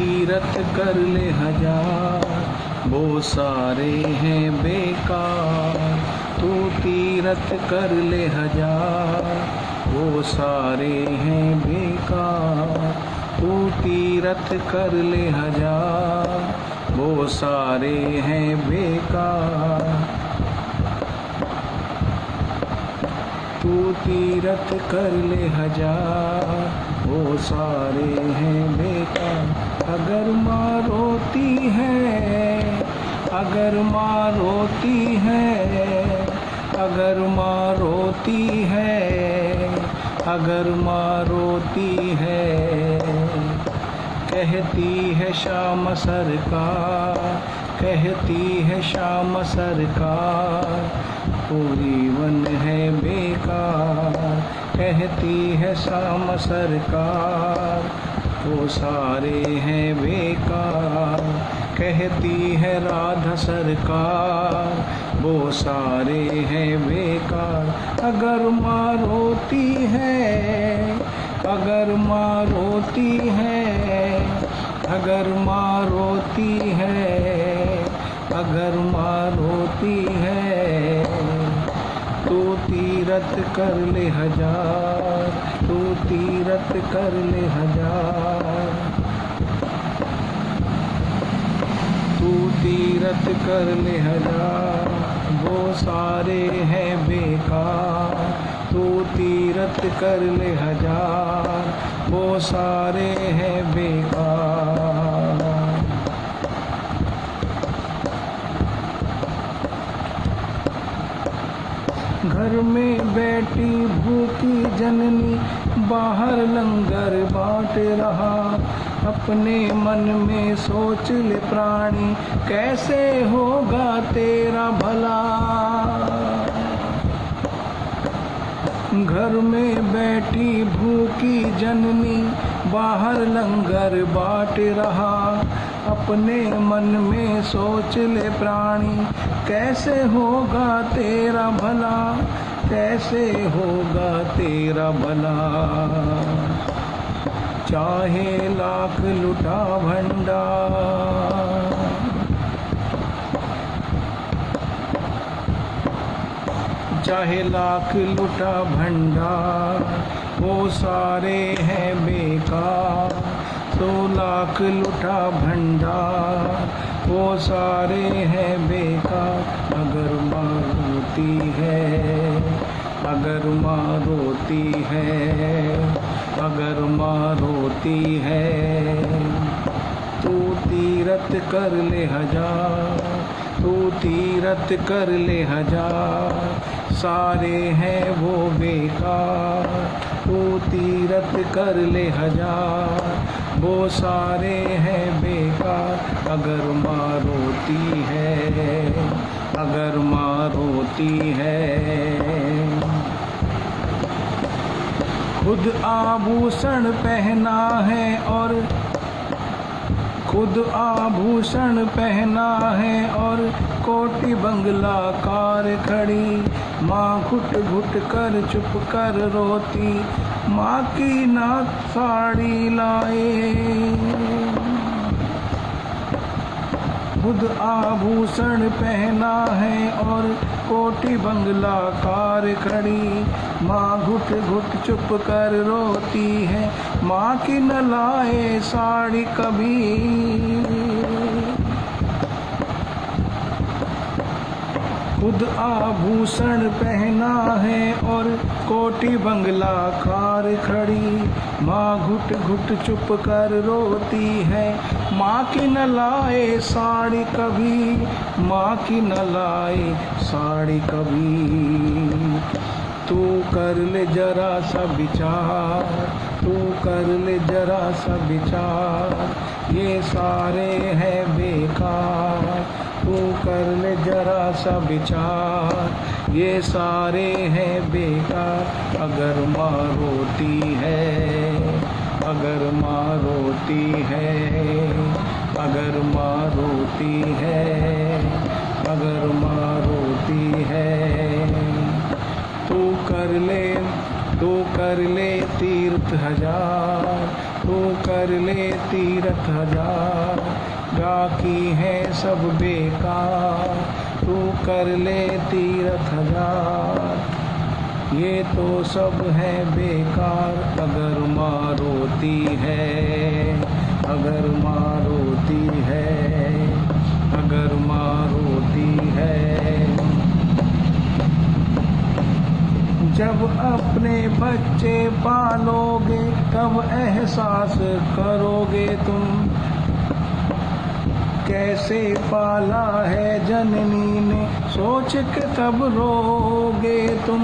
तीरथ कर ले हजार, वो सारे हैं बेकार। तू तीरथ कर ले हजार, वो सारे हैं बेकार। तू तीरथ कर ले हजार, वो सारे हैं बेकार। तू तीरथ कर ले हजार, वो सारे हैं बेकार। अगर माँ रोती है, अगर माँ रोती है, अगर माँ रोती है, अगर माँ रोती है, कहती है श्याम सरकार, कहती है श्याम सरकार, पूरी वन है बेकार। कहती है श्याम सरकार, वो सारे हैं बेकार। कहती है राधा सरकार, वो सारे हैं बेकार। अगर माँ रोती है, अगर माँ रोती है, अगर माँ रोती है, अगर माँ रोती है, तू तीरथ कर ले हजार, तू तीरथ कर ले हजार। तू तीरथ कर ले हजार, वो सारे हैं बेकार। तू तीरथ कर ले हजार, वो सारे हैं बेकार। घर में बैठी भूखी जननी, बाहर लंगर बांट रहा। अपने मन में सोच ले प्राणी, कैसे होगा तेरा भला। घर में बैठी भूखी जननी, बाहर लंगर बांट रहा। अपने मन में सोच ले प्राणी, कैसे होगा तेरा भला, कैसे होगा तेरा भला। चाहे लाख लुटा भंडार, चाहे लाख लुटा भंडार, वो सारे हैं बेकार। 100 लाख लुटा भंडार, वो सारे हैं बेकार। अगर माँ रोती है, अगर माँ रोती है, अगर माँ रोती है, तू तीरथ कर ले हजार, तू तीरथ कर ले हजार। सारे हैं वो बेकार, तू तीरथ कर ले हजार, वो सारे हैं बेकार। अगर माँ रोती है, अगर माँ रोती है, खुद आभूषण पहना है और खुद आभूषण पहना है और कोटि बंगला कार खड़ी। माँ घुट घुट कर चुप कर रोती, माँ की नाक साड़ी लाए। खुद आभूषण पहना है और कोटि बंगला कार खड़ी। माँ घुट घुट चुप कर रोती है, माँ की न लाए साड़ी कभी। खुद आभूषण पहना है और कोटि बंगला कार खड़ी। माँ घुट घुट चुप कर रोती है, माँ की न लाए साड़ी कभी, माँ की न लाए साड़ी कभी। तू कर ले जरा सा विचार, तू कर ले जरा सा विचार, ये सारे हैं बेकार। तू कर ले जरा सा विचार, ये सारे हैं बेकार। अगर माँ रोती है, अगर माँ रोती है, अगर माँ रोती है, अगर माँ रोती है, तू कर ले तीर्थ हजार, तू कर ले तीरथ हजार, बाकी है सब बेकार, तू कर ले तीरथ हजार। ये तो सब है बेकार अगर माँ रोती है, अगर माँ रोती है, अगर माँ रोती है। जब अपने बच्चे पालोगे तब एहसास करोगे तुम, कैसे पाला है जननी ने सोच के तब रोगे तुम।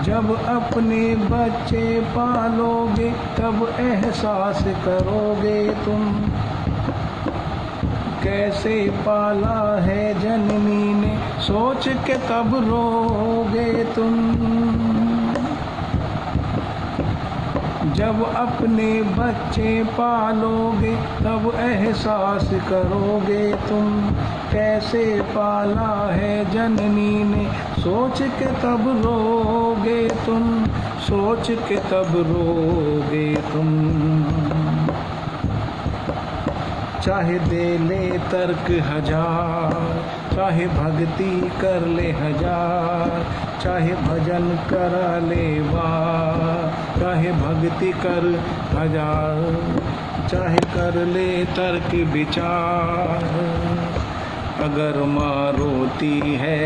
जब अपने बच्चे पालोगे तब एहसास करोगे तुम, कैसे पाला है जननी ने सोच के तब रोगे तुम। जब अपने बच्चे पालोगे तब एहसास करोगे तुम, कैसे पाला है जननी ने सोच के तब रोगे तुम, सोच के तब रोगे तुम। चाहे दे ले तर्क हजार, चाहे भक्ति कर ले हजार, चाहे भजन करा ले वार, चाहे भक्ति कर हजार, चाहे कर ले तर्क विचार। अगर माँ रोती है,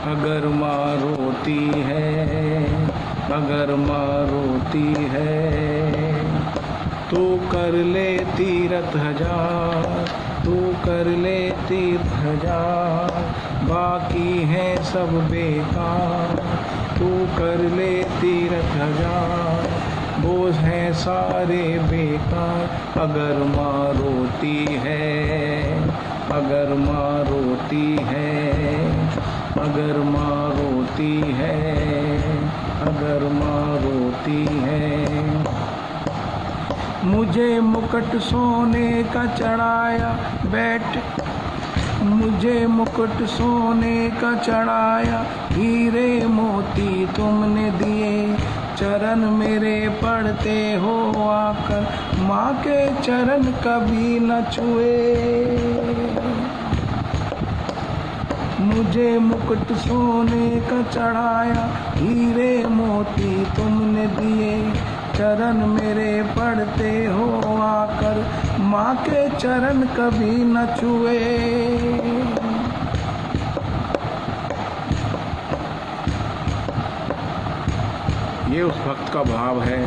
अगर माँ रोती है, अगर माँ रोती है, तू कर ले तीरथ हजार, तू कर ले तीर्थ हजार, बाकी है सब बेकार, तू कर ले तीरथ हजार, बोझ है सारे बेकार अगर माँ रोती है, अगर माँ रोती है, अगर माँ रोती है, अगर माँ रोती है। मुझे मुकुट सोने का चढ़ाया बैठ, मुझे मुकुट सोने का चढ़ाया, हीरे मोती तुमने दिए, चरण मेरे पढ़ते हो आकर, माँ के चरण कभी न छुए। मुझे मुकुट सोने का चढ़ाया, हीरे मोती तुमने दिए, चरण मेरे पढ़ते हो आकर, माँ के चरण कभी न छुए। ये उस भक्त का भाव है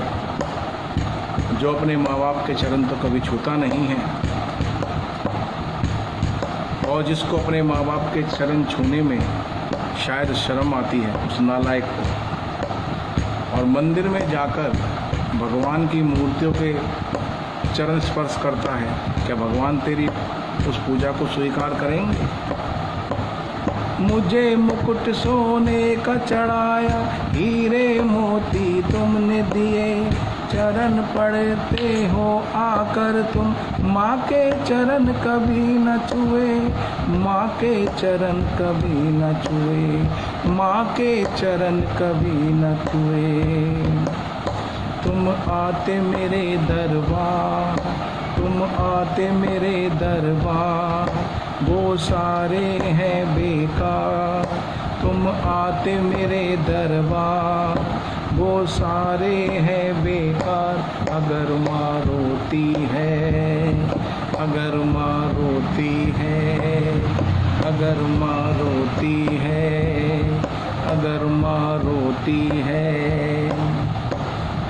जो अपने माँ बाप के चरण तो कभी छूता नहीं है, और जिसको अपने माँ बाप के चरण छूने में शायद शर्म आती है उस नालायक को, और मंदिर में जाकर भगवान की मूर्तियों के चरण स्पर्श करता है, क्या भगवान तेरी उस पूजा को स्वीकार करेंगे? मुझे मुकुट सोने का चढ़ाया, हीरे मोती तुमने दिए, चरण पढ़ते हो आकर तुम, माँ के चरण कभी न छुए, माँ के चरण कभी न छुए, माँ के चरण कभी न छुए। तुम आते मेरे दरबार, तुम आते मेरे दरबार, वो सारे हैं बेकार, तुम आते मेरे दरबार, वो सारे हैं बेकार अगर माँ रोती है, अगर माँ रोती है, अगर माँ रोती है, अगर माँ रोती है।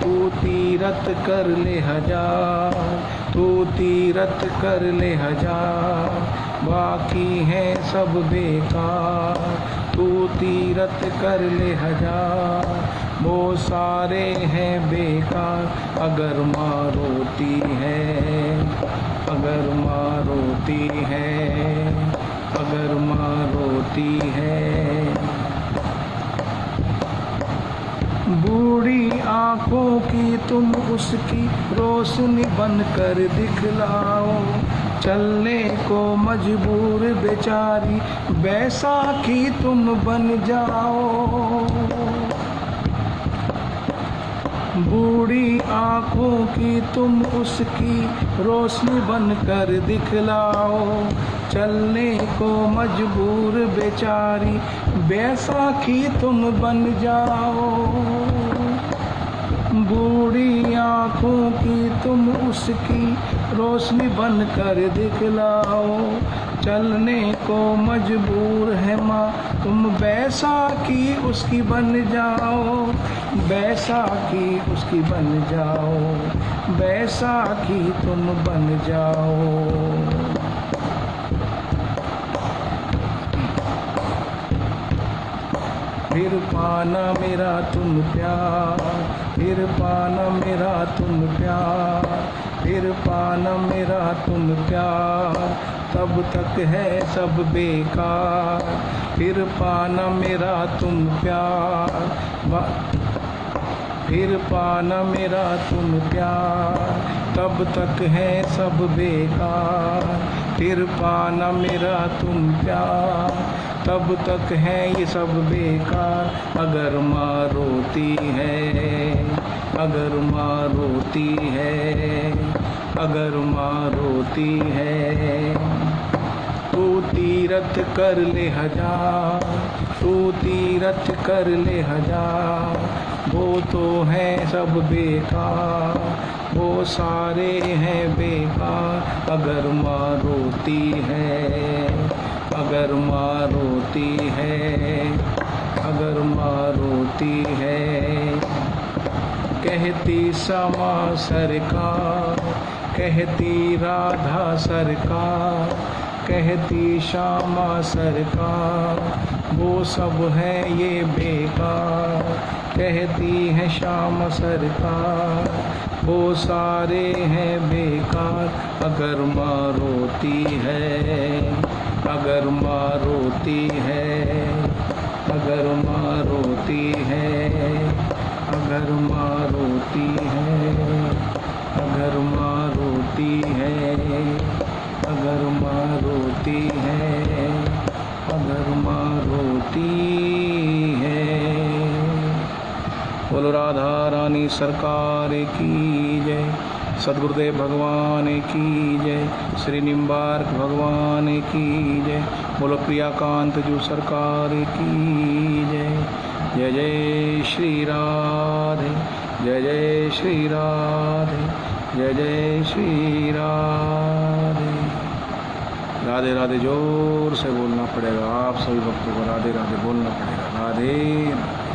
तू तीरथ कर ले हजार, तू तीरथ कर ले हजार, बाकी है सब बेकार, तू तीरथ कर ले हजार, वो सारे हैं बेकार अगर माँ रोती है, अगर माँ रोती है, अगर माँ रोती है। बूढ़ी आँखों की तुम उसकी रोशनी बनकर दिखलाओ, चलने को मजबूर बेचारी बैसाखी तुम बन जाओ। बूढ़ी आँखों की तुम उसकी रोशनी बनकर दिखलाओ, चलने को मजबूर बेचारी बैसाखी तुम बन जाओ। बूढ़ी आँखों की तुम उसकी रोशनी बनकर दिखलाओ, चलने को मजबूर है माँ तुम बैसाखी उसकी बन जाओ, बैसाखी उसकी बन जाओ, बैसाखी तुम बन जाओ। फिर पाना मेरा तुम प्यार, फिर पाना मेरा तुम प्यार, फिर पाना मेरा तुम प्यार, तब तक है सब बेकार। फिर पाना मेरा तुम प्यार, फिर पाना मेरा तुम प्यार, तब तक है सब बेकार। फिर पाना मेरा तुम प्यार, तब तक है ये सब बेकार। अगर माँ रोती है, अगर माँ रोती है, अगर माँ रोती है, तू तीरथ कर ले हजार, तू तीरथ कर ले हजार, वो तो है सब बेकार, वो सारे हैं बेकार। अगर माँ रोती है, अगर माँ रोती है, अगर माँ रोती है, कहती श्यामा सरकार, कहती राधा सरकार, कहती श्यामा सरकार, वो सब है ये बेकार। कहती है श्यामा सरकार, वो सारे हैं बेकार। अगर माँ रोती है, अगर माँ रोती है, अगर माँ रोती है, अगर माँ रोती है, अगर माँ रोती है, अगर माँ रोती है, अगर माँ रोती है। बोलो राधा रानी सरकार की जय, सद्गुरुदेव भगवान की जय, श्री निम्बार्क भगवान की जय, बोलो प्रियाकांत जू सरकार की जय। जय जय श्री राधे, जय जय श्री राधे, जय जय श्री राधे। राधे राधे जोर से बोलना पड़ेगा, आप सभी भक्तों को राधे राधे बोलना पड़ेगा। राधे।